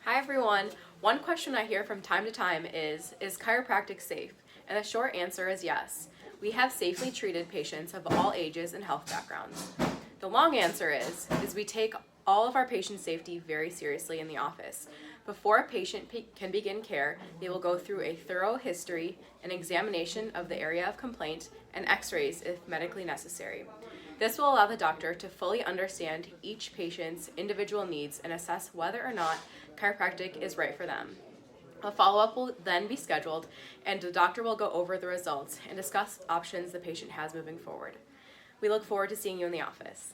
Hi everyone. One question I hear from time to time is chiropractic safe? And the short answer is yes. We have safely treated patients of all ages and health backgrounds. The long answer is we take all of our patient safety very seriously in the office. Before a patient can begin care, they will go through a thorough history, an examination of the area of complaint, and x-rays if medically necessary. This will allow the doctor to fully understand each patient's individual needs and assess whether or not chiropractic is right for them. A follow-up will then be scheduled, and the doctor will go over the results and discuss options the patient has moving forward. We look forward to seeing you in the office.